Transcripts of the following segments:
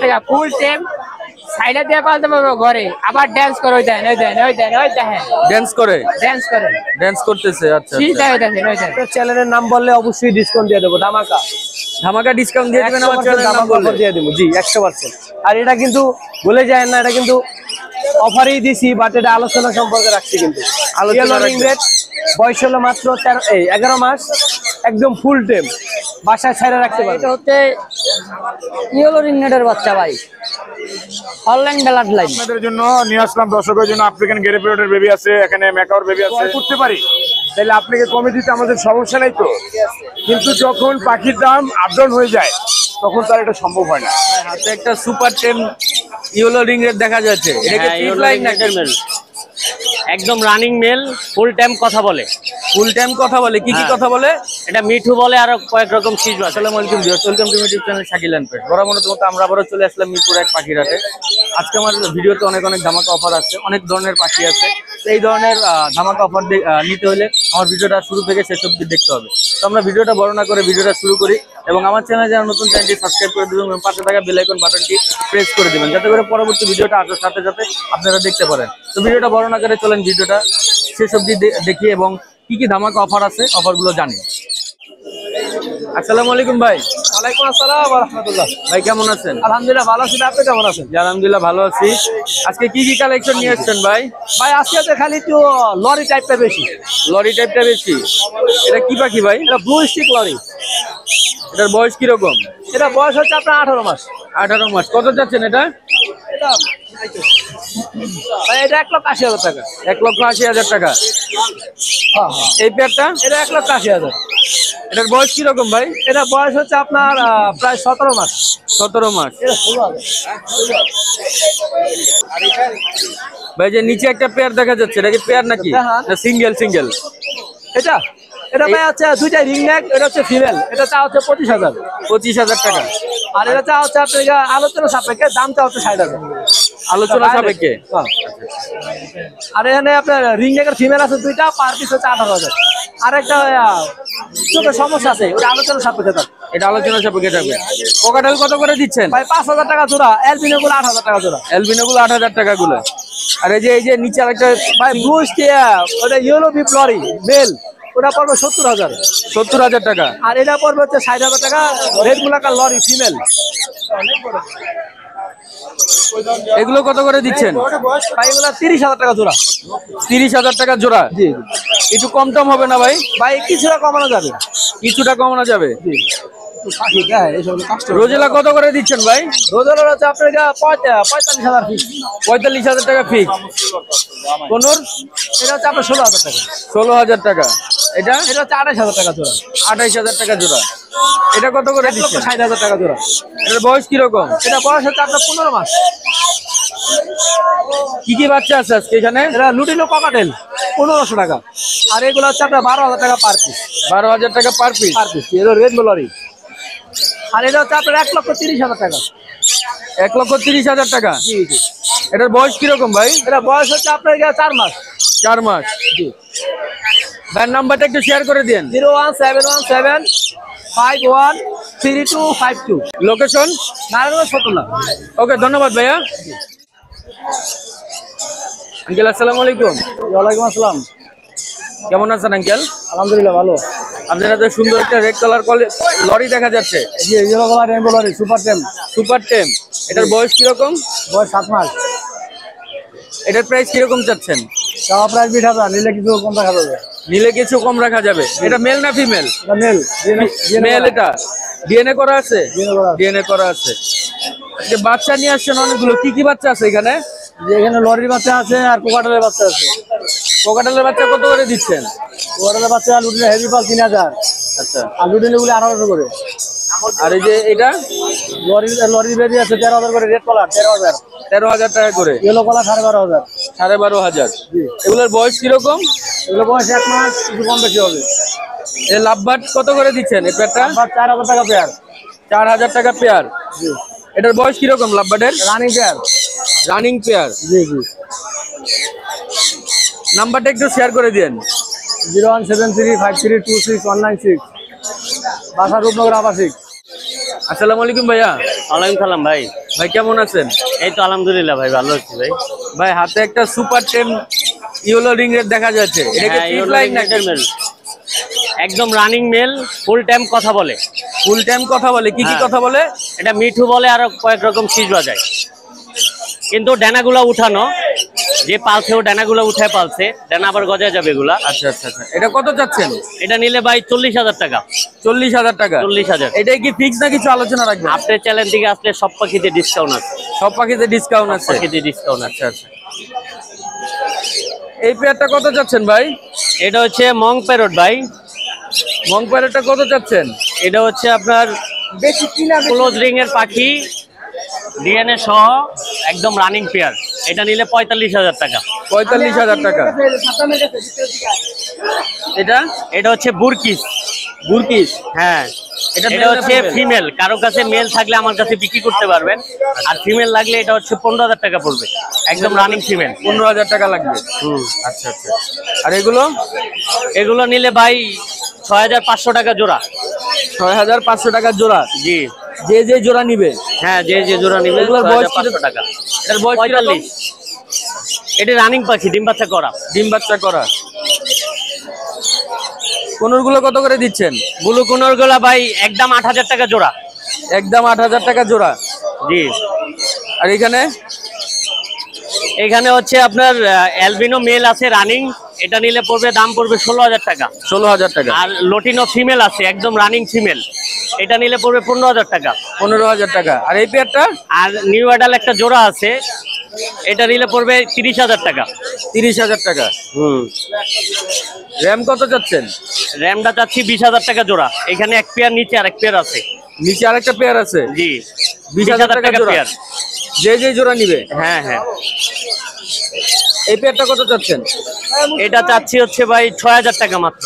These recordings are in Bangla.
টাকা ফুল টাইম সাইডে দিয়ে পালতে পারবো ঘরে আবার ড্যান্স করে ওই দেন ড্যান্স করে ড্যান্স করতেছে। আচ্ছা চ্যানেলের নাম বললে অবশ্যই ডিসকাউন্ট দিয়ে দেবো, ধামাকা ডিসকাউন্ট দিয়ে দেবেন আমার চ্যানেলের নাম বললে দিয়ে দেবো জি 100%। আর এটা কিন্তু বলে যায় না, এটা কিন্তু অফারই দিছি, বাট এটা আলোচনা সম্পর্কে রাখছি। কিন্তু বয়স হলো মাত্র 11 মাস, একদম ফুল টাইম বাসায় ছাইরা রাখতে পারবে। এটা হচ্ছে ইয়েলো রিংনেটের বাচ্চা ভাই, অনলাইন ব্লাড লাইন। আপনাদের জন্য নিয়ে আসলাম, দর্শকের জন্য আফ্রিকান গ্রে পিরিয়ডের বেবি আছে, এখানে ম্যাকাওর বেবি আছে। করতে পারি তাহলে আপনাকে কমে দিতে আমাদের সমস্যা নাই তো, কিন্তু যখন পাখির দাম আপ ডাউন হয়ে যায় তখন তার এটা সম্ভব হয় না। হাতে একটা সুপার টেম ইয়েলো রিংনেট দেখা যাচ্ছে, এটাকে ফিট লাইন নাটের মেল, একদম রানিং মেল, ফুল টাইম কথা বলে। কি কি কথা বলে? এটা মিঠু বলে, আর কয়েক রকম চিজ। আসসালামু আলাইকুম viewers, welcome to YouTube channel Shakil and pet. বরাবরের মতো আমরা আবারও চলে আসলাম মিরপুর এক পাখির হাটে। আজকে আমার ভিডিওতে অনেক ধামাকা অফার আছে, অনেক ধরনের পাখি আছে। এই ধরনের ধামাকা অফার নিতে হলে আমার ভিডিওটা শুরু থেকে শেষ অবধি দেখতে হবে। তো আমরা ভিডিওটা বড় না করে ভিডিওটা শুরু করি, এবং আমার চ্যানেলে যারা নতুন, চ্যানেলটি সাবস্ক্রাইব করে দেবেন এবং পাশে থাকা বেল আইকন বাটনটি প্রেস করে দেবেন, যাতে করে পরবর্তী ভিডিওটা আসার সাথে সাথে আপনারা দেখতে পারেন। তো ভিডিওটা বড় না করে চলেন ভিডিওটা শেষ অবধি দেখি এবং কি কি ধামাকা অফার আছে অফারগুলো জানি। আসসালামু আলাইকুম ভাই। ওয়ালাইকুম আসসালাম ওয়া রাহমাতুল্লাহ। ভাই কেমন আছেন? আলহামদুলিল্লাহ ভালো আছি, আপনি কেমন আছেন? আলহামদুলিল্লাহ ভালো আছি। আজকে কি কি কালেকশন নিয়ে আসছেন ভাই? ভাই আজকে তো খালি একটু লরি টাইপটা বেশি। এটা কি পাখি ভাই? এটা ব্লু স্টিক লরি। এটার বয়স কিরকম? এটা বয়স হচ্ছে আপনার 18 মাস। 18 মাস। কত যাচ্ছেন এটা? ভাই এটা 1,80,000 টাকা। 1,80,000 টাকা। এই পেয়ারটা? এটা 1,80,000। এটার বয়স কিরকম ভাই? এটা বয়স হচ্ছে আপনার প্রায় 17 মাস। 17 মাস। ভাই যে নিচে একটা পেয়ার দেখা যাচ্ছে, এটা কি পেয়ার নাকি সিঙ্গেল? এটা ভাই হচ্ছে দুইটা রিং নেক, এটা হচ্ছে ফিমেল, এটা চা হচ্ছে 25,000। 25,000 টাকা। আর এটা চা হচ্ছে আপনার আলোচনা সাপেক্ষে, দামটা হচ্ছে 60,000। আলোচনা সাপেক্ষে। আর এখানে আপনার রিং নেকের ফিমেল আছে দুইটা, পার পিস হচ্ছে 18,000। আর একটা চোখের সমস্যা আছে, ওটা আলোচনা সাপেক্ষে থাকবে। এটা আলোচনা সাপেক্ষে থাকবে। কোকাটেল কত করে দিচ্ছেন? ভাই 5,000 টাকা জোড়া। অ্যালবিনো গুলো 8,000 টাকা জোড়া। অ্যালবিনো গুলো 8,000 টাকা গুলো। আর এই যে নিচে আরেকটা ভাই বুস্ট, ওটা ইয়েলো বিপ লরি মেল, ওটা পড়বে 70,000। 70,000 টাকা। আর এটা পড়বে হচ্ছে 60,000 টাকা রেড মুলাকার লরি ফিমেল। এগুলো কত করে দিচ্ছেন? ভাই এগুলো 30,000 টাকা জোড়া। 30,000 টাকা জোড়া। জি একটু কম টম হবে না ভাই? ভাই কিছুটা কমানো যাবে। জি রোজেলা কত করে দিচ্ছেন ভাই? রোজেলা হচ্ছে আপনার 45,000 ফিক্স। 45,000 টাকা ফিক্স। কোনোর? এটা হচ্ছে আপনার 16,000 টাকা। 16,000 টাকা। এটা হচ্ছে 28,000 টাকা জোড়া। 28,000 টাকা জোড়া। এটা কত করে দিচ্ছেন? 60,000 টাকা জোড়া। এটার বয়স কিরকম? এটা বয়স হচ্ছে আপনার 15 মাস। কি কি বাচ্চা আছে আজকে এখানে? এটা লুটিনো ককাটেল 1500 টাকা। আর এগুলো হচ্ছে আপনার 12,000 টাকা পার পিস। 12,000 টাকা পার পিস। এটা রেড লরি। আর এটা হচ্ছে আপনার 1,30,000 টাকা। 1,30,000 টাকা। জি। এটার বয়স কিরকম ভাই? এটা বয়স হচ্ছে আপনার 4 মাস। 4 মাস। জি। ভাই নাম্বারটা একটু শেয়ার করে দিন। 01717513252। লোকেশন নারায়ণগঞ্জ ফতুল্লা। ওকে, ধন্যবাদ ভাইয়া। আঙ্কেল আসসালামু আলাইকুম। ওয়ালাইকুম আসসালাম। কেমন আছেন আঙ্কেল? আলহামদুলিল্লাহ ভালো। আপনার হাতে সুন্দর একটা রেড কালার লরি দেখা যাচ্ছে। জি yellow colour rainbow lory super tame. এটার বয়স কিরকম? বয়স 7 মাস। এটার প্রাইস কিরকম চাচ্ছেন? চাওয়া প্রাইস 20,000, নিলে কিছু কম রাখা যাবে। এটা মেল না ফিমেল? এটা মেল। মেল। এটা ডিএনএ করা আছে? ডিএনএ করা আছে। আজকে বাচ্চা নিয়ে আসছেন অনেকগুলো। কি কি বাচ্চা আছে এখানে? যে এখানে লরির বাচ্চা আছে আর কোকাটেলের বাচ্চা আছে। কোকাটেলের বাচ্চা কত করে দিচ্ছেন? কোকাটেলের বাচ্চা লুটিনো হেভি পাল 3,000। আচ্ছা। আর লুটিনো গুলো 1800 করে। আর এই যে এটা লরির বেবি আছে 13,000 করে। Red colour 13,000। 13,000 টাকা করে। Yellow colour 12,500। 12,500। এগুলোর বয়স কিরকম? এগুলো বয়স 1 মাস, কিছু কম বেশি হবে। এই লাভবার্ড কত করে দিচ্ছেন এই পেয়ারটা? 4,000 টাকা পেয়ার। 4,000 টাকা পেয়ার। জি। এটার বয়স কিরকম লাভবার্ডের? Running pair. জি। নাম্বারটা একটু শেয়ার করে দিন। 01735326196। বাসা রূপনগর আবাসিক। আসসালামু আলাইকুম ভাইয়া। ওয়ালাইকুম সালাম ভাই। ভাই কেমন আছেন? এই তো আলহামদুলিল্লাহ ভাই, ভালো আছি ভাই। ভাই হাতে একটা super ten yellow ring red দেখা যাচ্ছে, এটা কি ফিট লাইন নাকি? একদম রানিং মেল, ফুল টাইম কথা বলে। ফুল টাইম কথা বলে, কি কি কথা বলে? এটা মিঠু বলে, আরো কয়েক রকম শীষ বাজায়, কিন্তু ডানাগুলা উঠানো, যে পালছে ও ডানাগুলা উঠায় পালছে, ডানা আবার গজায় যাবে এগুলা। আচ্ছা আচ্ছা আচ্ছা, এটা কত চাচ্ছেন? এটা নিলে ভাই 40,000 টাকা। 40,000 টাকা? 40,000। এটাই কি ফিক্স না কিছু আলোচনা রাখবেন? আপনার চ্যানেল থেকে আসলে সব পাখিতে ডিসকাউন্ট আছে। সব পাখিতে ডিসকাউন্ট আছে? পাখিতে ডিসকাউন্ট আছে। আচ্ছা আচ্ছা, এই পেয়ারটা কত চাচ্ছেন ভাই? এটা হচ্ছে মং প্যারট ভাই। মং প্যারটটা কত চাচ্ছেন? এটা হচ্ছে আপনার বেশি কিনা ক্লোজ রিং এর পাখি, ডিএনএ সহ, একদম রানিং পেয়ার। এটা নিলে 45,000 টাকা। 45,000 টাকা। এটা এটা হচ্ছে বুরকিস। বুরকিস? হ্যাঁ, এটা হচ্ছে ফিমেল। কারো কাছে মেল থাকলে আমার কাছে বিক্রি করতে পারবেন, আর ফিমেল লাগলে এটা হচ্ছে 15,000 টাকা পড়বে, একদম রানিং ফিমেল। 15,000 টাকা লাগবে। আচ্ছা আচ্ছা, আর এগুলো নিলে ভাই 6,500 টাকা জোড়া। 6,500 টাকা জোড়া? জি, যে জোড়া নিবে? হ্যাঁ, যে জোড়া নিবে। এগুলোর বয়স 6,500 টাকা। এর বয়স 45। এটা রানিং পাখি, ডিম বাচ্চা করা। ডিম বাচ্চা করা। কোনরগুলো কত করে দিচ্ছেন? ব্লু কোনর গুলা ভাই একদম 8,000 টাকা জোড়া। একদম 8,000 টাকা জোড়া? জি। আর এখানে হচ্ছে আপনার অ্যালবিনো মেল আছে রানিং, এটা নিলে পড়বে, দাম পড়বে 16,000 টাকা। 16,000 টাকা। আর লটিনো ফিমেল আছে, একদম রানিং ফিমেল, এটা নিলে পড়বে 15,000 টাকা। 15,000 টাকা। আর এই পেয়ারটা? আর নিউ অ্যাডাল একটা জোড়া আছে, এটা নিলে পড়বে 30,000 টাকা। 30,000 টাকা। র্যাম কত চাচ্ছেন? র্যামটা চাচ্ছি 20,000 টাকা জোড়া। এখানে এক পেয়ার, নিচে আর এক পেয়ার আছে। নিচে আরেকটা পেয়ার আছে? জি, 20,000 টাকা জোড়া। পেয়ার। যে জোড়া নিবে? হ্যাঁ হ্যাঁ। এই পেয়ারটা কত চাচ্ছেন? এটা চাচ্ছি হচ্ছে ভাই 6,000 টাকা মাত্র।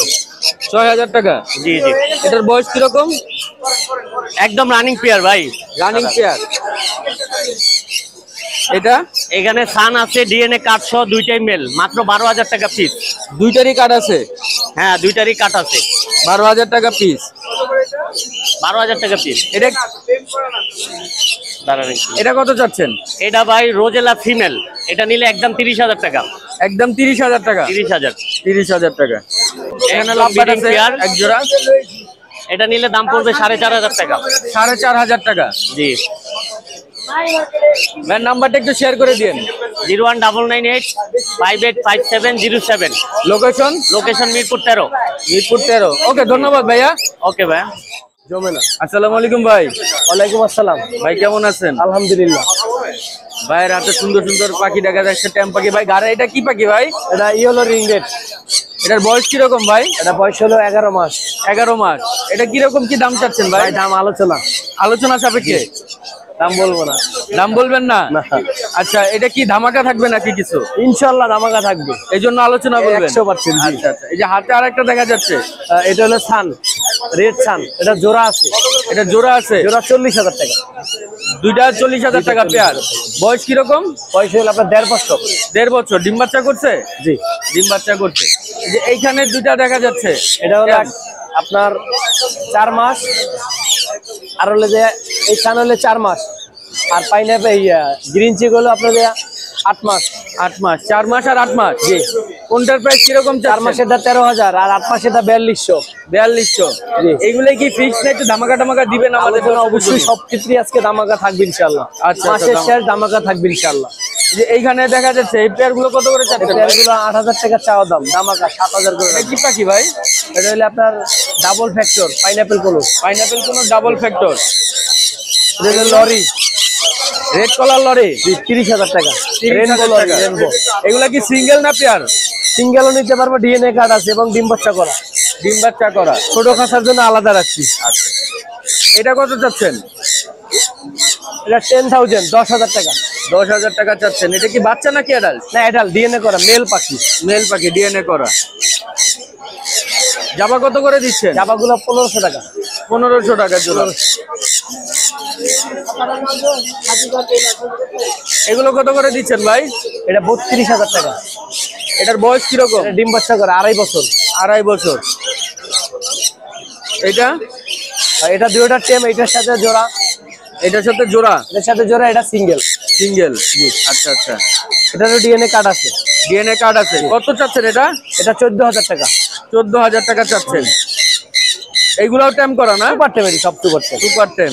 6,000 টাকা? জি জি। এটার বয়স কিরকম? একদম রানিং পেয়ার ভাই। Running pair. এটা? এখানে সান আছে, ডিএনএ কার্ড সহ, দুইটাই মেল, মাত্র 12,000 টাকা পিস। দুইটারই কার্ড আছে? হ্যাঁ, দুইটারই কাট আছে। 12,000 টাকা পিস? 12,000 টাকা পিস। এটা কত চাচ্ছেন? এটা ভাই রোজেলা ফিমেল, এটা নিলে একদম 30,000 টাকা। একদম 30,000 টাকা? 30,000। 30,000 টাকা। এখানে একদম লাভবাট breeding আছে pair। এক জোড়া? এটা নিলে দাম পড়বে 4,500 টাকা। 4,500 টাকা? জি। ম্যান নাম্বারটা একটু শেয়ার করে দিন। 01998585707। লোকেশন? লোকেশন মিরপুর 13। মিরপুর 13। ওকে, ধন্যবাদ ভাইয়া। ওকে ভাইয়া। আসসালামু আলাইকুম ভাই। ওয়ালাইকুম আসসালাম ভাই কেমন আছেন? আলহামদুলিল্লাহ। ভাইয়ের হাতে সুন্দর সুন্দর পাখি দেখা যাচ্ছে, ট্যাম পাখি। ভাই গাড়ে এটা কি পাখি ভাই? এটা ইয়েলো রিংনেট। এটার বয়স কিরকম ভাই? এটা বয়স হলো 11 মাস। 11 মাস। এটা কিরকম কি দাম চাচ্ছেন ভাই? দাম আলোচনা সাপেক্ষে? দাম বলবো না। দাম বলবেন না? আচ্ছা, এটা কি ধামাকা থাকবে নাকি কিছু? ইনশাআল্লাহ ধামাকা থাকবে, এই জন্য আলোচনা করবেন? 100%। আচ্ছা আচ্ছা, এই যে হাতে আরেকটা দেখা যাচ্ছে, এটা হলো সান, রেড সান। এটা জোড়া আছে। এটা জোড়া আছে? জোড়া 40,000 টাকা। দুইটা 40,000 টাকা পেয়ার। বয়স কিরকম? বয়স হলো আপনার 1.5 বছর। 1.5 বছর। ডিম বাচ্চা করছে? জি, ডিম বাচ্চা করছে। এই যে এইখানে দুইটা দেখা যাচ্ছে, এটা হলো আপনার 4 মাস, আর হলো যে এই সান হলে 4 মাস, আর পাইনাপেল গ্রিন চিক হলো আপনার 8 মাস। 8 মাস। 4 মাস আর 8 মাস? জি। কোনটার প্রাইস কিরকম? 4 মাসের 13,000, আর 8 মাসের 4200। 4200। জি। এইগুলো কি ফিক্স না একটু ধামাকা টামাকা দিবেন আমাদের? অবশ্যই সব ক্ষেত্রে আজকে ধামাকা থাকবে ইনশাআল্লাহ। আচ্ছা, মাসের শেষ ধামাকা থাকবে ইনশাআল্লাহ। যে এইখানে দেখা যাচ্ছে এই পেয়ার গুলো কত করে চাচ্ছেন? পেয়ারগুলো 8,000 টাকা চাওয়া দাম, ধামাকা 7,000 করে। এটা কি পাখি ভাই? এটা হলো আপনার ডাবল ফ্যাক্টর পাইনাপেল কোলো। পাইনাপেল কোন ডাবল ফ্যাক্টর? এটা হলো লরি, রেড কলার লরি? 30,000 টাকা। 30,000 টাকা। এগুলা কি সিঙ্গেল না পেয়ার? সিঙ্গেলও নিতে পারবো, ডিএনএ কার্ড আছে এবং ডিম বাচ্চা করা। ডিম বাচ্চা করা। ছোট খাঁচার জন্য আলাদা রাখছি। আচ্ছা, এটা কত চাচ্ছেন? এটা 10,000, 10,000 টাকা। 10,000 টাকা চাচ্ছেন। এটা কি বাচ্চা নাকি অ্যাডাল্ট? না, অ্যাডাল্ট, ডিএনএ করা, মেল পাখি। মেল পাখি, ডিএনএ করা। জাবা কত করে দিচ্ছেন? জাবাগুলো 1500 টাকা। 1500 টাকা জোড়া। এগুলো কত করে দিচ্ছেন ভাই? এটা 32,000 টাকা। এটার বয়স কিরকম? এটা ডিম বাচ্চা করা, 2.5 বছর। 2.5 বছর। এটা? এটা দুইটা টেম, এটার সাথে জোড়া এটার সাথে জোড়া? এটার সাথে জোড়া, এটা সিঙ্গেল। সিঙ্গেল? আচ্ছা আচ্ছা। এটারও ডিএনএ কার্ড আছে। ডিএনএ কার্ড আছে। কত চাচ্ছেন এটা? এটা 14,000 টাকা। 14,000 টাকা চাচ্ছেন। এইগুলাও টেম করা না? সুপার টেমেরই, সব সুপার টেম। সুপার টেম।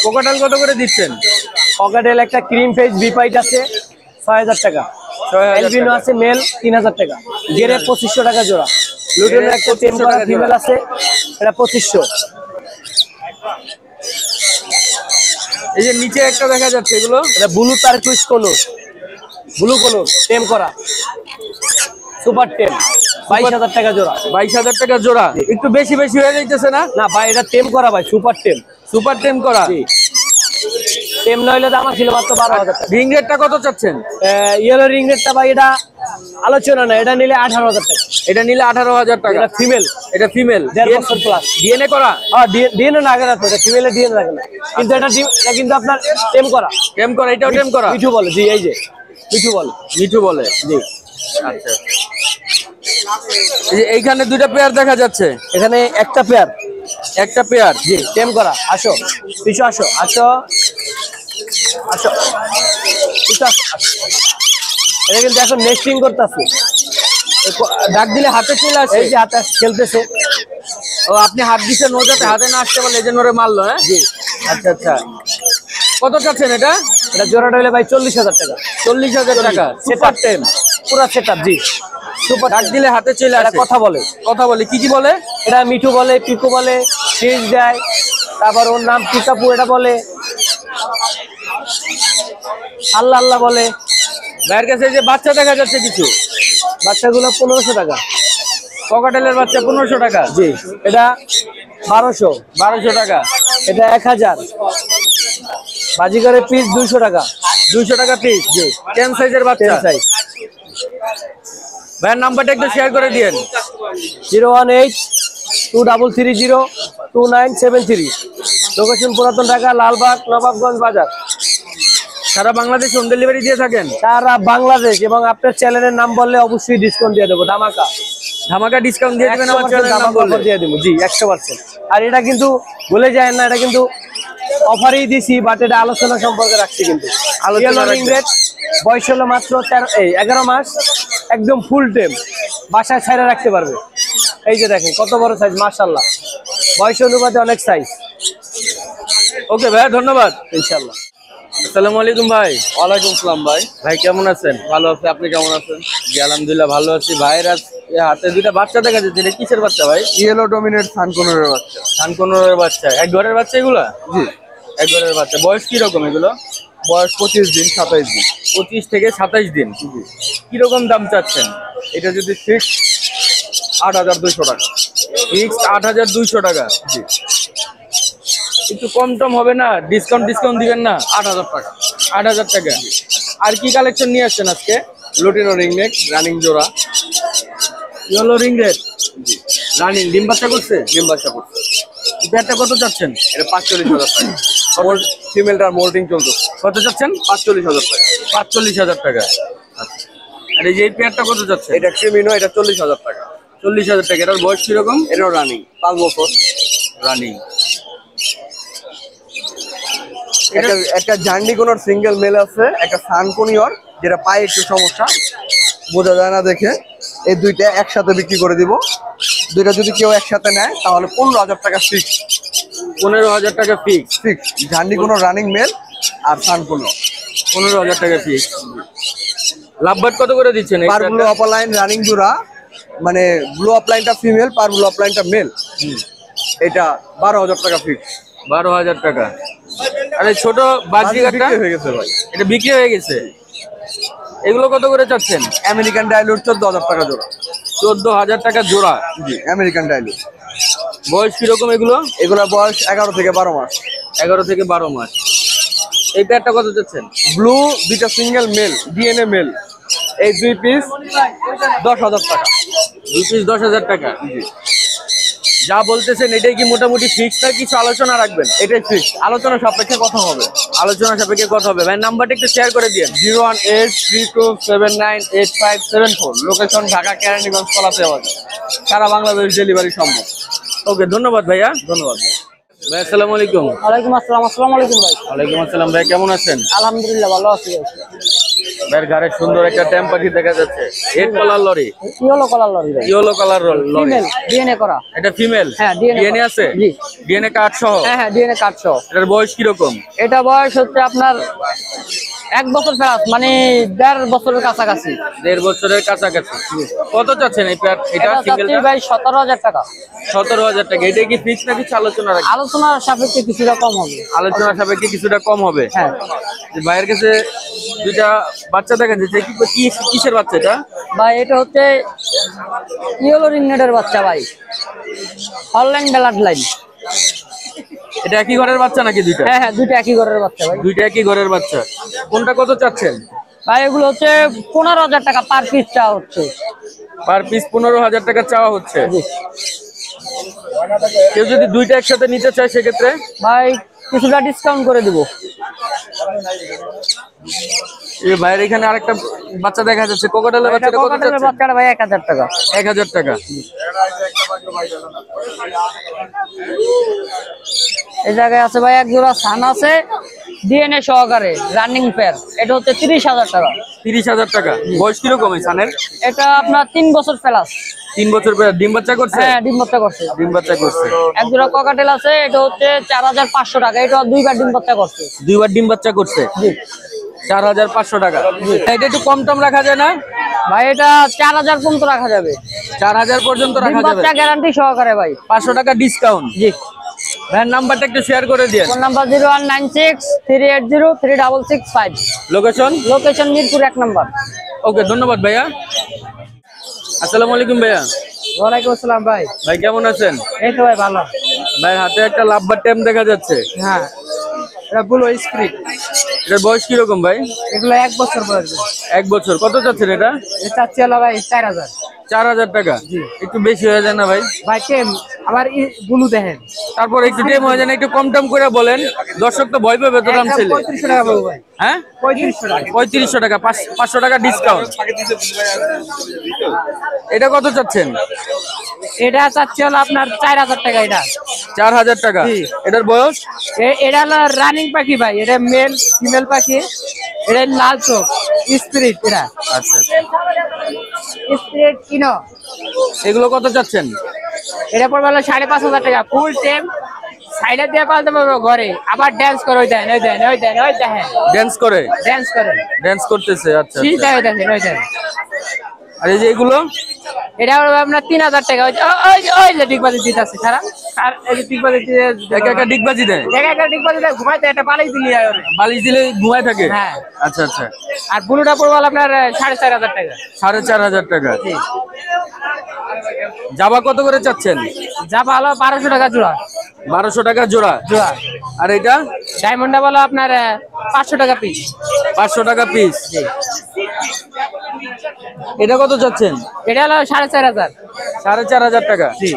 কোকাটাল কত করে দিচ্ছেন? পকেটেল একটা ক্রিম ফেজ বিপাইট আছে 6,000 টাকা। 6,000 এলবিনো আছে মেল 3,000 টাকা। গেরে 2500 টাকা জোড়া। লুটেনের একটা টেম করা ফিমেল আছে, এটা 2500। এই যে নিচে একটা দেখা যাচ্ছে, এগুলো এটা ব্লু টার্কুইজ কোলর, ব্লু কোলর টেম করা সুপার টেম, 22,000 টাকা জোড়া। 22,000 টাকা জোড়া। একটু বেশি বেশি হয়ে যাইতেছে না? না ভাই, এটা টেম করা ভাই, সুপার টেম। সুপার টেম করা? টেম নইলে দাম ছিল মাত্র 12,000 টাকা। রিং রেটটা কত চাচ্ছেন? ইয়েলো রিং রেটটা ভাই এটা আলোচনা না, এটা নিলে 18,000 টাকা। এটা নিলে 18,000 টাকা। এটা ফিমেল। এটা ফিমেল, 1.5 বছর প্লাস। ডিএনএ করা? ডিএনএ না আগে তো, এটা ফিমেলের ডিএনএ লাগে না, কিন্তু এটা কিন্তু আপনার টেম করা। টেম করা? এটাও টেম করা? মিঠু বলে, জি এই যে মিঠু বলে। মিঠু বলে? জি। আচ্ছা। এই যে এইখানে দুইটা পেয়ার দেখা যাচ্ছে। এখানে একটা পেয়ার। একটা পেয়ার? জি, টেম করা। আসো পিছু, আসো আসো আসো পিছু আসো। এটা কিন্তু এখন নেস্টিং করতেছে, ডাক দিলে হাতে চলে আসে? এই যে হাতে খেলতেছে। ও, আপনি হাত দিচ্ছেন ও যাতে হাতে না আসতে পারলে, এই জন্য ওরে মারলো? হ্যাঁ জি। আচ্ছা আচ্ছা। কত চাচ্ছেন এটা? এটা জোড়াটা হলে ভাই 40,000 টাকা। 40,000 টাকা। সুপার টেম পুরা সেটআপ। জি, সুপার। ডাক দিলে হাতে চলে এটা আসে? কথা বলে। কথা বলে? কি কি বলে? এটা মিঠু বলে, পিকু বলে, চিজ দেয়, তারপর ওর নাম পিকাপু এটা বলে, আল্লাহ আল্লাহ বলে। ভাইয়ের কাছে এই যে বাচ্চা দেখা যাচ্ছে কিছু, বাচ্চাগুলো 1500 টাকা। ককাটেলের বাচ্চা 1500 টাকা? জি। এটা 1200। 1200 টাকা। এটা 1000। বাজিগারের পিস 200 টাকা। 200 টাকা পিস? জি। 10 সাইজের বাচ্চা? 10 সাইজ। ভাইয়ের নাম্বারটা একটু শেয়ার করে দিয়েন। 018-2330-2973। লোকেশন পুরাতন ঢাকা, লালবাগ, নবাবগঞ্জ বাজার। সারা বাংলাদেশ হোম ডেলিভারি দিয়ে থাকেন? সারা বাংলাদেশ, এবং আপনার চ্যানেলের নাম বললে অবশ্যই ডিসকাউন্ট দিয়ে দেবো। ধামাকা ধামাকা ডিসকাউন্ট দিয়ে দিবেন আমার চ্যানেলের নাম বললে? দিয়ে দেবো, জি 100%। আর এটা কিন্তু ভুলে যায় না, এটা কিন্তু অফারেই দিছি, বাট এটা আলোচনা সম্পর্কে রাখছি। কিন্তু আলোচনা রিং রেট, বয়স হলো মাত্র 11 মাস, একদম ফুল টেম, বাসায় ছাইরা রাখতে পারবে। এই যে দেখেন কত বড় সাইজ, মাশাআল্লাহ, বয়স অনুপাতে অনেক সাইজ। ওকে ভাই, ধন্যবাদ। ইনশাআল্লাহ। আসসালামু আলাইকুম ভাই। ওয়ালাইকুম আসসালাম ভাই। ভাই কেমন আছেন? ভালো আছি, আপনি কেমন আছেন? জি আলহামদুলিল্লাহ ভালো আছি। ভাইয়ের হাতে দুইটা বাচ্চা দেখা যাচ্ছে, এটা কিসের বাচ্চা ভাই? ইয়েলো ডমিনেট সানকোনরের বাচ্চা। সানকোনরের বাচ্চা? এক ঘরের বাচ্চা এগুলা? জি। এক ঘরের বাচ্চা। বয়স কিরকম এগুলো? বয়স 25 দিন, 27 দিন। 25 থেকে 27 দিন। কিরকম দাম চাচ্ছেন? এটা যদি ফিক্স 8,200 টাকা। ফিক্সড 8,200 টাকা? জি। একটু কম টম হবে না? ডিসকাউন্ট দিবেন না? 8,000 টাকা। 8,000 টাকা। আর কি কালেকশন নিয়ে আসছেন আজকে? লুটিনো রিং নেক, রানিং জোড়া। ইয়েলো রিং রেড রানিং, ডিম বাচ্চা করছে? ডিম বাচ্চা করছে। পেয়ারটা কত চাচ্ছেন? এটা 45,000 টাকা। ফিমেলটার মোল্টিং চলতো। কত চাচ্ছেন? 45,000 টাকা। 45,000 টাকা। আচ্ছা। আর এই যে এই পেয়ারটা কত চাচ্ছেন? এটা ক্রিমিনো, এটা 40,000 টাকা। 40,000 টাকা। এটার বয়স কিরকম? এটাও রানিং, 5 বছর রানিং। একটা জান্ডিকোনোর সিঙ্গেল মেল আছে, একটা সানকোনিয়র যেটা পায়ে একটু সমস্যা, বোঝা যায় না দেখে। এই দুইটা একসাথে বিক্রি করে দিব। দুইটা যদি কেউ একসাথে নেয় তাহলে 15,000 টাকা ফিক্স। 15,000 টাকা ফিক্স? ফিক্স জান্ডিকোনোর রানিং মেল আর সানকোনো। 15,000 টাকা ফিক্স। লাভবাট কত করে দিচ্ছেন? পার ব্লু অপলাইন রানিং জোড়া, মানে ব্লু অপলাইনটা ফিমেল, পার ব্লু অপলাইনটা মেল। এটা 12,000 টাকা ফিক্স। 12,000 টাকা। আরে ছোট বাজিগারটা হয়ে গেছে ভাই, এটা বিক্রি হয়ে গেছে। এগুলো কত করে চাচ্ছেন? আমেরিকান ডাইলুট 14,000 টাকা জোড়া। 14,000 টাকা জোড়া? জি, আমেরিকান ডাইলুট। বয়স কিরকম এগুলো? এগুলোর বয়স 11 থেকে 12 মাস। 11 থেকে 12 মাস। এই পেয়ারটা কত চাচ্ছেন? ব্লু দুইটা সিঙ্গেল মেল, ডিএনএ মেল, এই 2 পিস 10,000 টাকা। 2 পিস 10,000 টাকা? জি। যা বলতেছেন এটাই কি মোটামুটি ফিক্স না কিছু আলোচনা রাখবেন? এটাই ফিক্স, আলোচনা সাপেক্ষে কথা হবে। আলোচনা সাপেক্ষে কথা হবে। ভাই নাম্বারটা একটু শেয়ার করে দিন। 01832798574। লোকেশন ঢাকা, কেরানীগঞ্জ, কলাতে বাজার। সারা বাংলাদেশ ডেলিভারি সম্ভব। ওকে, ধন্যবাদ ভাইয়া। ধন্যবাদ। ভাই আসসালামু আলাইকুম। ওয়ালাইকুম আসসালাম। আসসালামু আলাইকুম ভাই। ওয়ালাইকুম আসসালাম ভাই, কেমন আছেন? আলহামদুলিল্লাহ ভালো আছি ভাই। ভাইয়ের ঘরে সুন্দর একটা ট্যাম পাখি দেখা যাচ্ছে, red colour lorry, yellow colour lorry ভাই। Yellow colour lorry. Female, DNA করা। এটা ফিমেল? হ্যাঁ, ডিএনএ আছে? জি। ডিএনএ কার্ড সহ? হ্যাঁ হ্যাঁ, ডিএনএ কার্ড সহ। এটার বয়স কিরকম? এটা বয়স হচ্ছে আপনার 1 বছর প্লাস, মানে 1.5 বছরের কাছাকাছি। 1.5 বছরের কাছাকাছি। কত চাচ্ছেন এই পেয়ার? এটা সিঙ্গেলটা ভাই 17,000 টাকা। 17,000 টাকা। এটা কি ফিক্স নাকি আলোচনা রাখবেন? আলোচনার সাপেক্ষে কিছুটা কম হবে। আলোচনার সাপেক্ষে কিছুটা কম হবে। হ্যাঁ। ভাইয়ের কাছে দুইটা বাচ্চা দেখা যাচ্ছে, কিসের বাচ্চা এটা? ভাই এটা হচ্ছে ইয়েলো রিংনেটের বাচ্চা ভাই, হল্যান্ড ব্লাড লাইন। এটা একই ঘরের বাচ্চা নাকি দুইটা? হ্যাঁ হ্যাঁ, দুইটা একই ঘরের বাচ্চা ভাই। দুইটা একই ঘরের বাচ্চা। কোনটা কত চাচ্ছেন? ভাই এগুলো হচ্ছে 15,000 টাকা পার পিস চাওয়া হচ্ছে। পার পিস 15,000 টাকা চাওয়া হচ্ছে। জি। কেউ যদি দুইটা একসাথে নিতে চায় সেক্ষেত্রে? ভাই কিছুটা ডিসকাউন্ট করে দিব। এই ভাইয়ের এখানে আরেকটা বাচ্চা দেখা যাচ্ছে, কোকাটেলের বাচ্চাটা কত চাচ্ছেন? বাচ্চাটা ভাই 1,000 টাকা। 1,000 টাকা। এই জায়গায় আছে ভাই এক জোড়া সান আছে, ডিএনএ সহকারে রানিং পেয়ার। এটা হচ্ছে 30,000 টাকা। 30,000 টাকা। বয়স কিরকম এই সানের? এটা আপনার 3 বছর প্লাস। 3 বছর পরে ডিম বাচ্চা করছে? হ্যাঁ, ডিম বাচ্চা করছে। ডিম বাচ্চা করছে। এক জোড়া ককাটেল আছে, এটা হচ্ছে 4,500 টাকা। এটা 2বার ডিম বাচ্চা করছে। 2বার ডিম বাচ্চা করছে। জি। 4,500 টাকা। এটা একটু কম টম রাখা যায় না ভাই? এটা 4,000 পর্যন্ত রাখা যাবে। 4,000 পর্যন্ত ডিম রাখা যাবে। বাচ্চা গ্যারান্টি সহকারে ভাই। 500 টাকা ডিসকাউন্ট। জি। ভাইয়ের নাম্বারটা একটু শেয়ার করে দিন। Phone number 0196-380-3665। Location? Location Mirpur 1 নম্বর। ওকে, ধন্যবাদ ভাইয়া। আসসালামু আলাইকুম ভাইয়া। ওয়ালাইকুম আসসালাম ভাই। ভাই কেমন আছেন? এই তো ভাই ভালো। ভাইয়ের হাতে একটা লাভবার ট্যাম দেখা যাচ্ছে। হ্যাঁ, এটা ব্লু স্ক্রিন। এটার বয়স কিরকম ভাই? এগুলো 1 বছর বয়স। 1 বছর। কত চাচ্ছেন এটা? এটা চাচ্ছি হলো ভাই 4,000। 4,000 টাকা। একটু বেশি হয়ে যায় না ভাই? ভাই টেম আবার ব্লু দেখেন। তারপর একটু টেম হয়ে যায় না, একটু কম টম করে বলেন, দর্শক তো ভয় পাবে তো দাম ছেলে। 3500 টাকা পাবো ভাই। হ্যাঁ, 3500 টাকা। 3500 টাকা। 500 টাকা ডিসকাউন্ট। এটা কত চাচ্ছেন? এটা চাচ্ছি হলো আপনার 4,000 টাকা। এটা 4,000 টাকা। জি। এটার বয়স? এটা হলো রানিং পাখি ভাই। এটা মেল ফিমেল পাখি। এটা লাল চোখ স্পিরিট। এটা আচ্ছা। স্পিরিট কিনো। এগুলো কত চাচ্ছেন? এটা পড়বে হলো 5,500 টাকা। ফুল টেম সাইডে দিয়ে পালতে পারবো ঘরে। আবার ড্যান্স করে ওই দেন, ওই দেন, ওই দেন, ওই দেখেন ড্যান্স করে? ড্যান্স করে। ড্যান্স করতেছে। আচ্ছা। ঠিক আছে, দেখেন ওই দেখেন। আর এই যে এগুলো? এটা পড়বে আপনার 3,000 টাকা। ওই যে ডিগবাজি দিতে আছে সারা। আর এই যে ডিগবাজি দিয়ে একা একা ডিগবাজি দেয়? একা ডিগবাজি দেয়, ঘুমাইতে একটা বালিশ দিলি আর বালিশ দিলে ঘুমায় থাকে? হ্যাঁ। আচ্ছা আচ্ছা। আর ব্লুটা পড়বে হলো আপনার 4,500 টাকা। 4,500 টাকা। জাবা কত করে চাচ্ছেন? যা ভালো 1,200 টাকা জোড়া। 1,200 টাকা জোড়া। জোড়া। আর এটা? ডায়মন্ডটা বলো আপনার 500 টাকা পিস। 500 টাকা পিস। এটা কত চাচ্ছেন? এটা হলো 4,500। 4,500 টাকা। জি।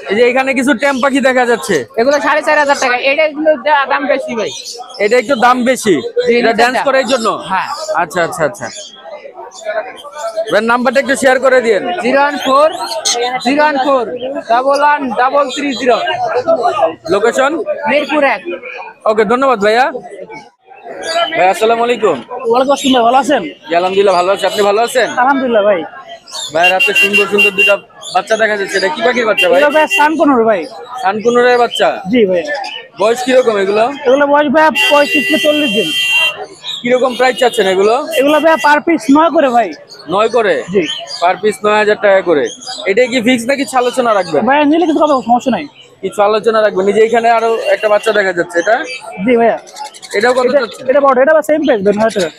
এই যে এখানে কিছু ট্যাম পাখি দেখা যাচ্ছে, এগুলো 4,500 টাকা। এটা কিন্তু দাম বেশি ভাই। এটা একটু দাম বেশি। এটা ড্যান্স করে এই জন্য? হ্যাঁ। আচ্ছা আচ্ছা আচ্ছা। নাম্বারটা একটু শেয়ার করে দিন। 014-014-11330। লোকেশন? মিরপুর 1। ওকে, ধন্যবাদ ভাইয়া। ভাই আসসালামু আলাইকুম। ওয়ালাইকুম আসসালাম। ভালো আছেন? জি আলহামদুলিল্লাহ ভালো আছি। আপনি ভালো আছেন? আলহামদুলিল্লাহ ভাই। ভাইয়ের হাতে সুন্দর সুন্দর দুইটা বাচ্চা দেখা যাচ্ছে, এটা কি পাখির বাচ্চা ভাই? এগুলো ভাই সানকুনুর ভাই। সানকুনুরের বাচ্চা? জি ভাই। বয়স কিরকম এগুলো? এগুলো বয়স ভাই 35-40 দিন। কিরকম প্রাইস চাচ্ছেন এগুলো? এগুলো ভাই পার পিস 9 করে ভাই। 9 করে? জি। পার পিস 9,000 টাকা করে। এটা কি ফিক্স নাকি আলোচনা রাখবেন? ভাই নিলে কিন্তু কোনো সমস্যা নাই। কিছু আলোচনা রাখবেন। নিজে এখানে আরো একটা বাচ্চা দেখা যাচ্ছে, এটা? জি ভাইয়া। এটাও কত চাচ্ছেন? এটা বড়, এটা সেম প্রাইস ভাই 9 টাকা।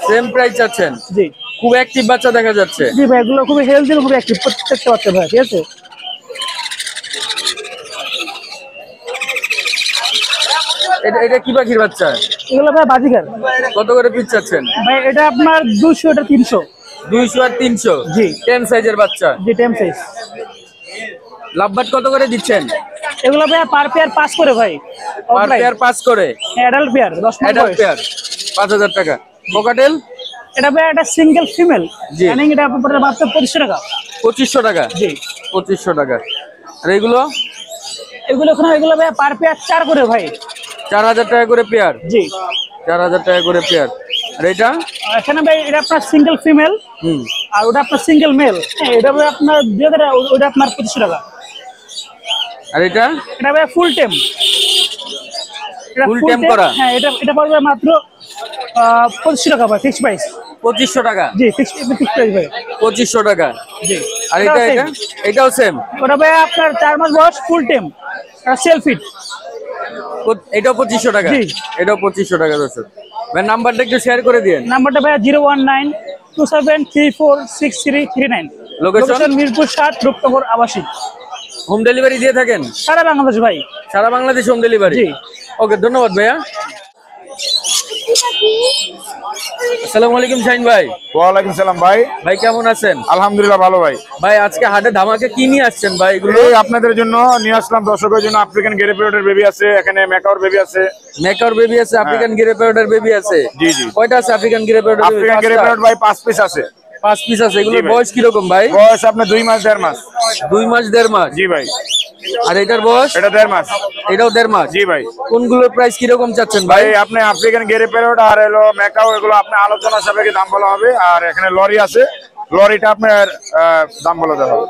সেম প্রাইস চাচ্ছেন? জি। খুব অ্যাক্টিভ বাচ্চা দেখা যাচ্ছে। জি ভাই, এগুলো খুবই হেলদি, খুবই অ্যাক্টিভ প্রত্যেকটা বাচ্চা ভাই। ঠিক আছে। এটা কি পাখির বাচ্চা? এগুলো ভাই বাজিকার। কত করে পিস চাচ্ছেন? ভাই এটা আপনার 200, এটা 300। 200 আর 300? জি। 10 সাইজের বাচ্চা? জি, টেম সাইজ। লাভবাট কত করে দিচ্ছেন? এগুলো ভাই পার পেয়ার 5 করে ভাই। পার পেয়ার 5 করে? অ্যাডাল্ট পেয়ার 10 মাস অ্যাডাল্ট বয়স। পেয়ার 5,000 টাকা। কোকাটেল? এটা ভাই একটা সিঙ্গেল ফিমেল। জি। রানিং এটা পড়বে মাত্র 2500 টাকা। 2500 টাকা? জি। 2500 টাকা। আর এগুলো? এগুলো ভাই পার পেয়ার 4 করে ভাই। 4000 টাকা করে পেয়ার। জি 4000 টাকা করে পেয়ার। আর এটা এখানে ভাই এটা আপনার সিঙ্গেল ফিমেল, আর ওটা আপনার সিঙ্গেল মেল। এটা ভাই আপনার 2000 টাকা, ওটা আপনার 2500 টাকা। আর এটা ভাই ফুল টেম। ফুল টেম করা। হ্যাঁ এটা পড়বে মাত্র 2500 টাকা ভাই, ফিক্সড প্রাইস। 2500 টাকা। জি ফিক্সড প্রাইস ভাই। 2500 টাকা। জি আর এটাও সেম। ওটা ভাই আপনার 4 মাস বয়স, ফুল টেম, সেলফিট। এটাও 2500 টাকা। জি। এটাও 2500 টাকা দর্শক। ভাই নাম্বারটা একটু শেয়ার করে দিন। নাম্বারটা ভাই 01927346339। লোকেশন মিরপুর 7, রূপনগর আবাসিক। হোম ডেলিভারি দিয়ে থাকেন সারা বাংলাদেশ ভাই। সারা বাংলাদেশ হোম ডেলিভারি। জি। ওকে ধন্যবাদ ভাইয়া। আসসালামু আলাইকুম শাহিন ভাই। ওয়ালাইকুম সালাম ভাই। ভাই কেমন আছেন? আলহামদুলিল্লাহ ভালো ভাই। ভাই আজকে হাটে ধামাকে কি নিয়ে আসছেন ভাই? এগুলো এই আপনাদের জন্য নিয়ে আসলাম, দর্শকের জন্য আফ্রিকান গেরে পিরিয়ডের বেবি আছে, এখানে ম্যাকাওর বেবি আছে। মেকার বেবি আছে, আফ্রিকান গ্রে পেয়ারের বেবি আছে। জি জি। কয়টা আছে আফ্রিকান গ্রে পেয়ারের? আফ্রিকান গেরে পিরিয়ড ভাই 5 পিস আছে। 5 পিস আছে। এগুলোর জি ভাই। বয়স কিরকম ভাই? বয়স আপনার 2 মাস 1.5 মাস। 2 মাস 1.5 মাস। জি ভাই। আর এটার বয়স? এটা 1.5 মাস। এটাও 1.5 মাস। জি ভাই। কোনগুলোর প্রাইস কিরকম চাচ্ছেন ভাই ভাই? আপনি আফ্রিকান গেরে পিরিয়ড আর হলো ম্যাকাও, এগুলো আপনি আলোচনা সাপেক্ষে দাম বলা হবে। আর এখানে লরি আছে, লরিটা আপনার দাম বলা হবে।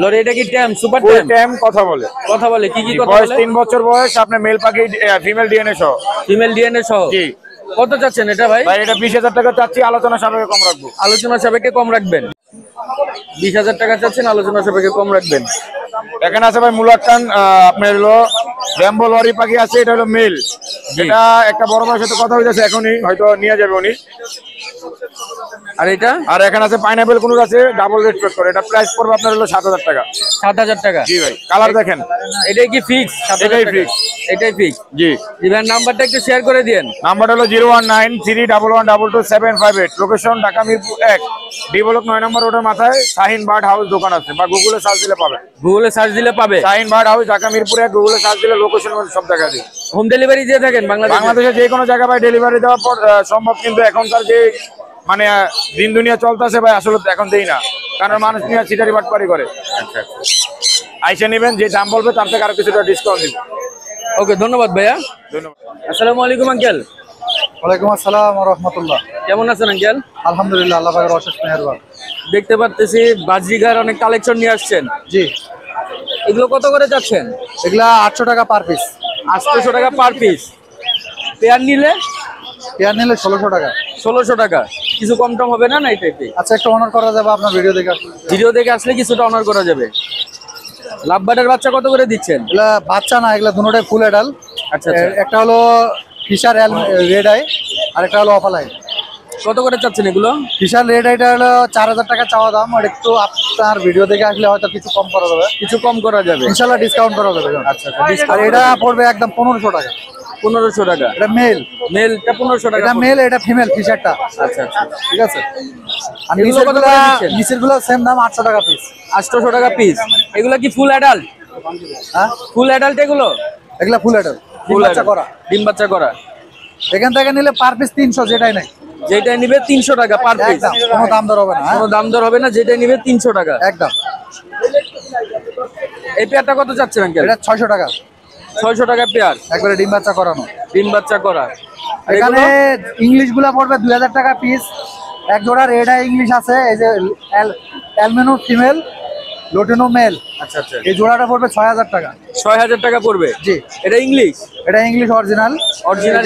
লরি এটা কি ট্যাম, সুপার ফুল ট্যাম? টাইম কথা বলে। কথা বলে কি কি কথা বয়স বলে? 3 বছর বয়স, আপনি মেল পাখি ফিমেল ডিএনএ সহ। ফিমেল ডিএনএ সহ। জি। কত চাচ্ছেন এটা ভাই? ভাই এটা 20,000 টাকা চাচ্ছি, আলোচনা সাপেক্ষে কম রাখবো। আলোচনা সাপেক্ষে কম রাখবেন। 20,000 টাকা চাচ্ছেন, আলোচনা সাপেক্ষে কম রাখবেন। এখানে আছে ভাই মুলাক্কান, আপনার হলো র্যাম্বো লরি পাখি আছে, এটা হলো মেল। এটা একটা বড় ভাইয়ের সাথে কথা হইতেছে, এখনই হয়তো নিয়ে যাবে উনি। আর এটা? আর এখানে আছে পাইনাপেল কুনুর আছে, ডাবল রেড পেট করে। এটা প্রাইস পড়বে আপনার হলো 7,000 টাকা। 7,000 টাকা। জি ভাই, কালার দেখেন। এটাই কি ফিক্স? এটাই fix। এটাই ফিক্স। জি। জি ভাই নাম্বারটা একটু শেয়ার করে দিন। নাম্বারটা হলো 01931122758। Location Dhaka Mirpur 1, D block 9 নম্বর রোডের মাথায় শাহিন বার্ড হাউস দোকান আছে, বা গুগলে সার্চ দিলে পাবেন। গুগলে সার্চ দিলে পাবে। শাহিন বার্ড হাউস ঢাকা মিরপুর 1, গুগলে সার্চ দিলে লোকেশন সব দেখা দিই। হোম ডেলিভারি দিয়ে থাকেন বাংলাদেশে? বাংলাদেশে যে কোনো জায়গায় ভাই ডেলিভারি দেওয়া সম্ভব, কিন্তু এখনকার যে মানে দিন দুনিয়া চলতেছে ভাই, আসলে এখন দেই না, কারণ মানুষ নিয়ে চিটারি বাটপারি করে। আচ্ছা। আইসে নেবেন, যে দাম বলবে তার থেকে আরো কিছুটা ডিসকাউন্ট দিব। ওকে ধন্যবাদ ভাইয়া। ধন্যবাদ। আসসালামু আলাইকুম আঙ্কেল। ওয়ালাইকুম আসসালাম ওয়া রাহমাতুল্লাহ। কেমন আছেন আঙ্কেল? আলহামদুলিল্লাহ, আল্লাহ পাকের অশেষ মেহেরবান। দেখতে পাচ্ছি বাজরিগার অনেক কালেকশন নিয়ে আসছেন। জি। এগুলো কত করে যাচ্ছেন? এগুলা 800 টাকা পার পিস। 800 টাকা পার পিস। পেয়ার নিলে? পেয়ার নিলে 1600 টাকা। 1600 টাকা। কিছু কম টম হবে না? না এটাই? আচ্ছা, একটা অনার করা যাবে আপনার ভিডিও দেখে আসলে? ভিডিও দেখে আসলে কিছুটা অনার করা যাবে। লাভবার্ডের বাচ্চা কত করে দিচ্ছেন? এগুলা বাচ্চা না, এগুলা দুটোটাই ফুল অ্যাডাল। আচ্ছা। একটা হলো ফিশার রেড আই, আর একটা হলো অফালাই। কত করে চাচ্ছেন এগুলো? ফিশার রেড আইটা হলো 4000 টাকা চাওয়া দাম, আর একটু আপনার ভিডিও দেখে আসলে হয়তো কিছু কম করা যাবে। কিছু কম করা যাবে ইনশাআল্লাহ ডিসকাউন্ট করা যাবে। আচ্ছা। আর এটা পড়বে একদম 1500 টাকা। 1500 টাকা। এটা মেল। মেলটা 1500 টাকা। এটা মেল, এটা ফিমেল ফিশারটা। আচ্ছা। ঠিক আছে। আর এগুলো কত করে দিচ্ছেন? নিচের গুলো সেম দাম, 800 টাকা পিস। 800 টাকা পিস। এগুলো কি ফুল অ্যাডাল্ট? হ্যাঁ, ফুল অ্যাডাল্ট এগুলো? এগুলা ফুল অ্যাডাল, ফুল বাচ্চা করা। ডিম বাচ্চা করা। এখান থেকে নিলে পার পিস 300, যেটাই নাই। যেটা নিবে 300 টাকা পার পিস। একদম কোনো দাম দর হবে না। কোনো দাম দর হবে না, যেটা নিবে 300 টাকা একদম। এই পেয়ারটা কত চাচ্ছেন আঙ্কেল? এটা 600 টাকা। 600 টাকা পেয়ার। একবারে ডিম বাচ্চা করানো। ডিম বাচ্চা করা। এখানে ইংলিশ গুলা পড়বে 2000 টাকা পিস। এক জোড়া রেড আই ইংলিশ আছে, এই যে অ্যালমেনো ফিমেল, লোটেনো মেল। আচ্ছা। এই জোড়াটা পড়বে 6000 টাকা। 6000 টাকা পড়বে। জি। এটা ইংলিশ? এটা ইংলিশ অরিজিনাল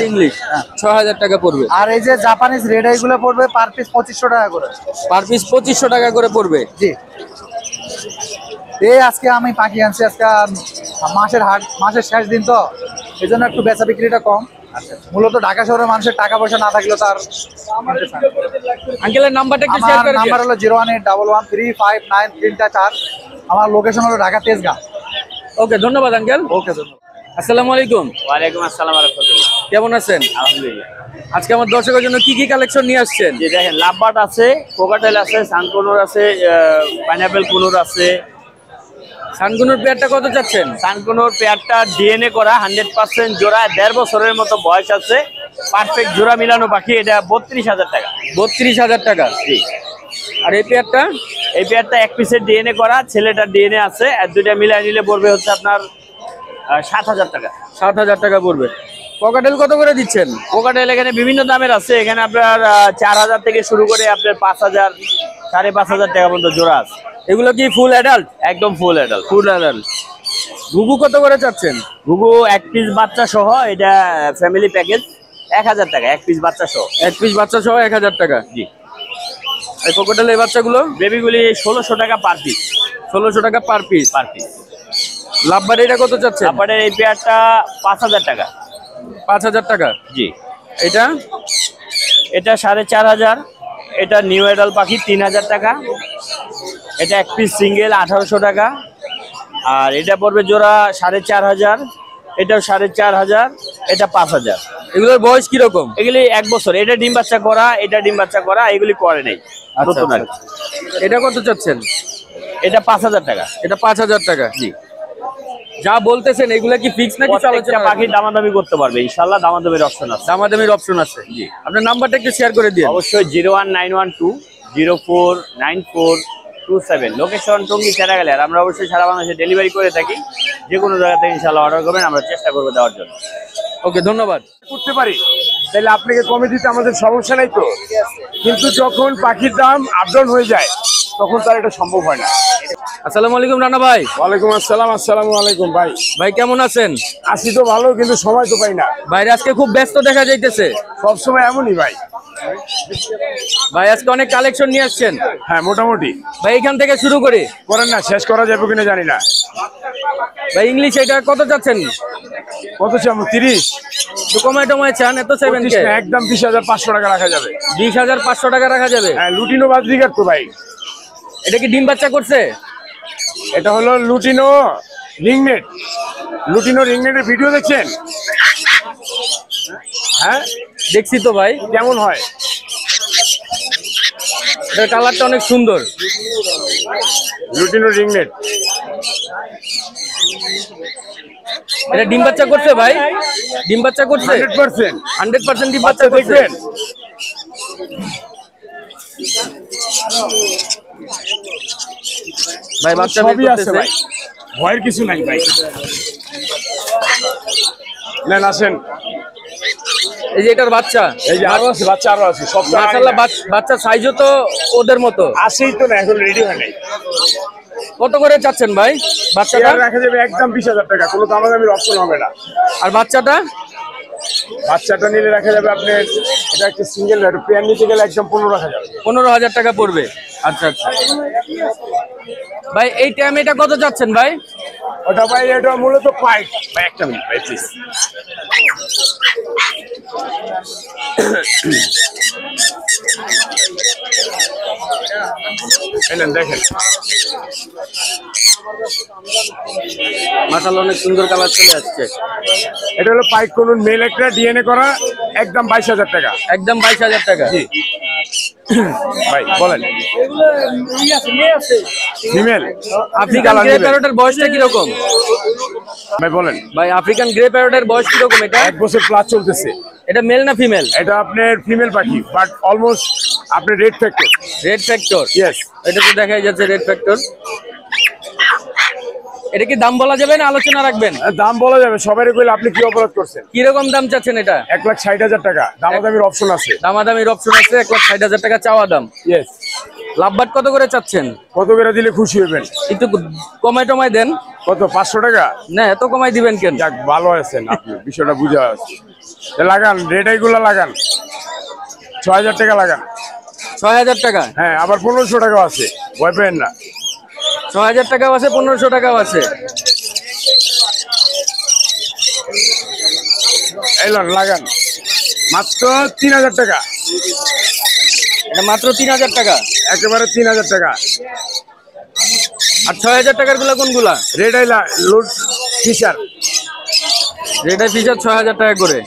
ইংলিশ। 6000 টাকা পড়বে। আর এই যে জাপানিজ রেড আই গুলো পড়বে পার পিস 2500 টাকা করে। পার পিস 2500 টাকা করে পড়বে। জি। এই আজকে আমি পাখি আনছি, আজকে মাসের শেষ দিন তো, এই জন্য একটু বেচা বিক্রিটা কম। মূলত ঢাকা শহরের মানুষের টাকা পয়সা না থাকলেও তার আঙ্কেলের নাম্বারটা একটু শেয়ার আমার করে দিন। নাম্বার হলো 018113593 আমার লোকেশন হলো ঢাকা তেজগাঁ। ওকে ধন্যবাদ আঙ্কেল। ওকে ধন্যবাদ। আসসালামু আলাইকুম। ওয়ালাইকুম আসসালাম ওয়া রাহমাতুল্লাহ। কেমন আছেন? আলহামদুলিল্লাহ। আজকে আমার দর্শকের জন্য কি কি কালেকশন নিয়ে আসছেন? যে দেখেন লাভবার্ড আছে, কোকাটেল আছে, সানকুনুর আছে, পাইনাপেল কুনুর আছে। সানগুনুর পেয়ারটা কত চাচ্ছেন? সানকুনুর পেয়ারটা ডিএনএ করা 100% জোড়া, 1.5 বছরের মতো বয়স আছে, পারফেক্ট জোড়া মিলানো পাখি। এটা 32,000 টাকা। 32,000 টাকা। জি। আর এই পেয়ারটা? এই পেয়ারটা এক পিসের ডিএনএ করা, ছেলেটার ডিএনএ আছে, আর দুইটা মিলাই নিলে পড়বে হচ্ছে আপনার 7,000 টাকা। 7,000 টাকা পড়বে। ককাটেল কত করে দিচ্ছেন? কোকাটেল এখানে বিভিন্ন দামের আছে, এখানে আপনার 4,000 থেকে শুরু করে আপনার 5,000 5,500 টাকা পর্যন্ত জোড়া আছে। এগুলো কি ফুল অ্যাডাল্ট? একদম ফুল অ্যাডাল্ট। Full adult. ঘুঘু কত করে চাচ্ছেন? ঘুঘু 1 পিস বাচ্চা সহ, এটা ফ্যামিলি প্যাকেজ, 1,000 টাকা 1 পিস বাচ্চা সহ। 1 পিস বাচ্চা সহ 1,000 টাকা। জি। এই ককাটেল এই বাচ্চাগুলো বেবিগুলি 1600 টাকা পার পিস। 1600 টাকা per piece. Per piece. Lovebird এটা কত চাচ্ছেন? আপনার এই পেয়ারটা 5,000 টাকা। 5,000 টাকা। জি। এটা এটা 4,500। এটা নিউ অ্যাডাল পাখি 3,000 টাকা। এটা 1 পিস সিঙ্গেল 1,800 টাকা। আর এটা পড়বে জোড়া 4,500। এটাও 4,500। এটা 5,000। এগুলোর বয়স কিরকম? এগুলি 1 বছর। এটা ডিম বাচ্চা করা, এটা ডিম বাচ্চা করা, এগুলি করে নেই। নতুন আর কি। এটা কত চাচ্ছেন? এটা 5,000 টাকা। এটা 5,000 টাকা। জি। যা বলতেছেন এগুলা কি ফিক্স নাকি প্রত্যেকটা আলোচনা? পাখি দামাদামি করতে পারবে ইনশাআল্লাহ, দামাদামির অপশন আছে। দামাদামির অপশন আছে। জি। আপনার নাম্বারটা একটু শেয়ার করে দিন। অবশ্যই 01912049427। লোকেশন টঙ্গী চেরাগালি। আর আমরা অবশ্যই সারা বাংলাদেশে ডেলিভারি করে থাকি। যে কোনো জায়গাতে ইনশাআল্লাহ অর্ডার করবেন, আমরা চেষ্টা করবো দেওয়ার জন্য। ওকে, ধন্যবাদ। করতে পারি, তাহলে আপনাকে কমে দিতে আমাদের সমস্যা নাই তো। কিন্তু যখন পাখির দাম আপ ডাউন হয়ে যায় তখন তার এটা সম্ভব হয় না। আসসালামু আলাইকুম রানা ভাই। ওয়ালাইকুম আসসালাম। আসসালামু আলাইকুম ভাই। ভাই কেমন আছেন? আছি তো ভালো, কিন্তু সময় তো পাই না। ভাইরে আজকে খুব ব্যস্ত দেখা যাইতেছে। সবসময় এমনই ভাই। ভাই আজকে অনেক কালেকশন নিয়ে আসছেন। হ্যাঁ, মোটামুটি। ভাই এখান থেকে শুরু করি। করেন না, শেষ করা যাবে কিনা জানি না। ভাই ইংলিশ এটা কত চাচ্ছেন? কত চাম? 30? তো কমায় টমায় চান এত 7K? একদম 20,500 টাকা রাখা যাবে। 20,500 টাকা রাখা যাবে। হ্যাঁ, লুটিনো বাজরিকার তো ভাই। এটা কি ডিম বাচ্চা করছে? এটা হলো লুটিনো রিংনেট। লুটিনো রিংনেটের ভিডিও দেখছেন? হ্যাঁ, দেখছি তো ভাই। কেমন হয়? এটার কালারটা অনেক সুন্দর। লুটিনো রিংনেট। এটা ডিম বাচ্চা করছে ভাই? ডিম বাচ্চা করছে? 100%। 100% ডিম বাচ্চা করছে। দেখবেন ভাই বাচ্চা বের সবই আছে করতেছে। ভাই, ভয়ের কিছু নাই ভাই। নেন আসেন। এই যে এটার বাচ্চা, এই যে আরো আছে বাচ্চা, আরো আছে। সব মাশাআল্লাহ বাচ্চা সাইজও তো ওদের মতো। আসেই তো না, এখন রেডি হয় নাই। কত করে চাচ্ছেন ভাই বাচ্চাটা? এটা রাখা যাবে একদম 20,000 টাকা, কোনো দামাদামির অপশন হবে না। আর বাচ্চাটা? বাচ্চাটা নিলে রাখা যাবে আপনার, এটা একটা সিঙ্গেল পেয়ার নিতে গেলে একদম 15 রাখা যাবে। 15,000 টাকা পড়বে। আচ্ছা আচ্ছা ভাই, এই টাইম এটা কত চাচ্ছেন ভাই? ওটা ভাই, এটা মূলত পাইট ভাই। একটা মিনিট ভাই প্লিজ। দেখেন, মাশাআল্লাহ অনেক সুন্দর কালার চলে আসছে। এটা হলো পাইট কোন মেল, একটা ডিএনএ করা, একদম 22,000 টাকা। একদম 22,000 টাকা। জি ভাই বলেন। ফিমেল আফ্রিকান গ্রে প্যারটের বয়সটা কিরকম ভাই? বলেন ভাই, আফ্রিকান গ্রে প্যারটের বয়স কিরকম? এটা 1 বছর প্লাস চলতেছে। এটা মেল না ফিমেল? এটা আপনার ফিমেল পাখি, বাট অলমোস্ট আপনার red factor. Red factor? Yes. এটা তো দেখাই যাচ্ছে রেড ফ্যাক্টর। এটা কি দাম বলা যাবে না আলোচনা রাখবেন? দাম বলা যাবে। সবাই কইলে আপনি কি অপরাধ করছেন? কিরকম দাম চাচ্ছেন এটা? 1,60,000 টাকা। দামাদামির অপশন আছে। দামাদামির অপশন আছে। 1,60,000 টাকা চাওয়া দাম। ইয়েস। লাভবাট কত করে চাচ্ছেন? কত করে দিলে খুশি হবেন? একটু কমাই টমাই দেন। কত? 500 টাকা? না, এত কমাই দিবেন কেন? যাক, ভালো আছেন আপনি, বিষয়টা বুঝা আছে। লাগান, রেড আইগুলা লাগান। 6,000 টাকা লাগান। 6,000 টাকা? হ্যাঁ, আবার 1500 টাকাও আছে, ভয় পেন না। 6,000 টাকাও আছে, 1500 টাকাও আছে। এলন লাগান, মাত্র 3,000 টাকা। এটা মাত্র 3,000 টাকা? একেবারে 3,000 টাকা। আর 6,000 টাকার গুলা কোনগুলা? রেড আইলা লুট ফিশার। রেড আই ফিশার 6,000 টাকা করে।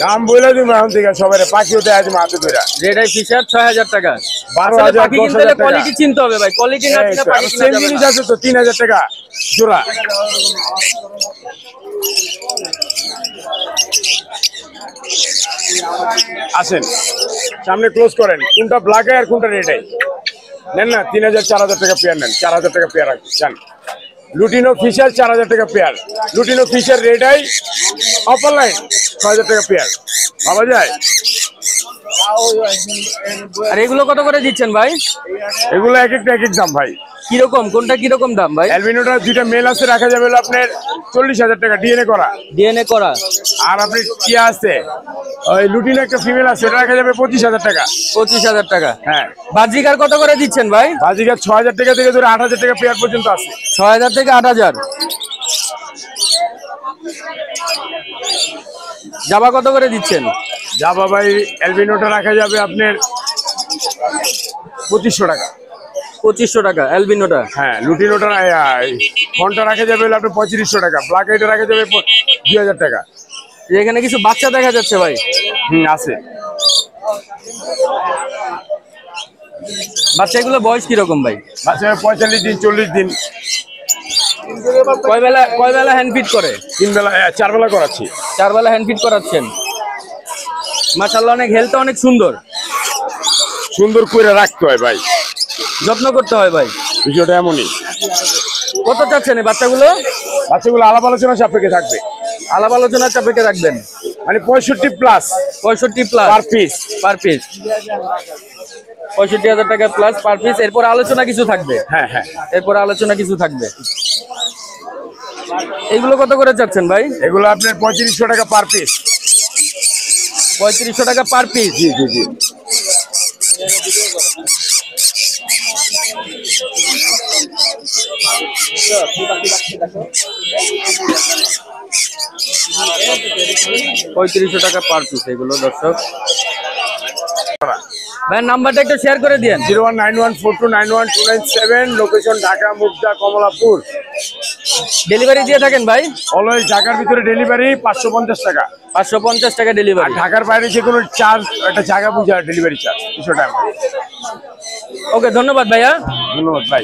দাম বলে দিব এখন থেকে সবাই, পাখি হতে আজ মাথে ধরা। রেড আই ফিশার 6,000 টাকা। 12,000 পাখি কিনতে 10,000 হলে টাকা। কোয়ালিটি চিনতে হবে ভাই, কোয়ালিটি না চিনলে পাখি কিনা সেম যাবে জিনিস না। আছে তো 3,000 টাকা জোড়া। আসেন সামনে ক্লোজ করেন, কোনটা ব্ল্যাক আই আর কোনটা রেড আই নেন না। 3,000 4,000 টাকা পেয়ার নেন, 4,000 টাকা পেয়ার রাখবেন জান। লুটিনো ফিশার 4,000 টাকা pair, lutino Fischer red eye opaline 6,000 টাকা পেয়ার পাওয়া যায়। আর এগুলো কত করে দিচ্ছেন ভাই? এগুলো এক একটা এক এক দাম ভাই। কিরকম, কোনটা কিরকম দাম ভাই? অ্যালবিনোটা দুইটা মেল আছে, রাখা যাবে হলো আপনার 40,000 টাকা ডিএনএ করা। ডিএনএ করা। আর আপনি কি আছে ওই লুটিনো একটা ফিমেল আছে, এটা রাখা যাবে 25,000 টাকা। 25,000 টাকা। হ্যাঁ বাজিকার কত করে দিচ্ছেন ভাই? বাজিকার 6,000 টাকা থেকে ধরে 8,000 টাকা পেয়ার পর্যন্ত আছে। 6,000 থেকে 8,000। জাবা কত করে দিচ্ছেন? জাবা ভাই অ্যালবিনোটা রাখা যাবে আপনার 2,500 টাকা। 2500 টাকা অ্যালবিনোটা। হ্যাঁ লুটিনোটা ফোনটা রাখা যাবে হলো আপনার 3500 টাকা। ব্ল্যাক আইটা রাখা যাবে 2,000 টাকা। এখানে কিছু বাচ্চা দেখা যাচ্ছে ভাই। আছে। বাচ্চাগুলো বয়স কিরকম ভাই? বাচ্চা 45 দিন 40 দিন। কয় বেলা হ্যান্ড ফিট করে? 3 বেলা 4 বেলা করাচ্ছি। 4 বেলা হ্যান্ড ফিট করাচ্ছেন। মাশাআল্লাহ অনেক হেলথ অনেক সুন্দর। সুন্দর করে রাখতে হয় ভাই, যত্ন করতে হয় ভাই। বিষয়টা এমনই। কত চাচ্ছেন এই বাচ্চাগুলো? বাচ্চাগুলো আলাপ আলোচনা সাপেক্ষে থাকবে। আলাপ আলোচনার চাপেকে রাখবেন। মানে 65 plus 65 plus per piece. Per piece 65,000 টাকা প্লাস পার পিস। এরপর আলোচনা কিছু থাকবে। হ্যাঁ হ্যাঁ এরপর আলোচনা কিছু থাকবে। এগুলো কত করে চাচ্ছেন ভাই? এগুলো আপনার 3500 টাকা পার পিস। 3500 টাকা পার পিস। জি জি জি। 3500 টাকা পার পিস এগুলো দর্শক। ভাই নাম্বারটা একটু শেয়ার করে দিয়েন। 0191429127, লোকেশন ঢাকা মুগদা কমলাপুর। ডেলিভারি দিয়ে থাকেন ভাই? অলওয়েজ ঢাকার ভিতরে ডেলিভারি 550 টাকা। 550 টাকা আর ডেলিভারি। ঢাকার বাইরে যে কোনো চার্জ, একটা জায়গা বুঝা ডেলিভারি চার্জ 200 টাকা। ওকে ধন্যবাদ ভাইয়া। ধন্যবাদ ভাই।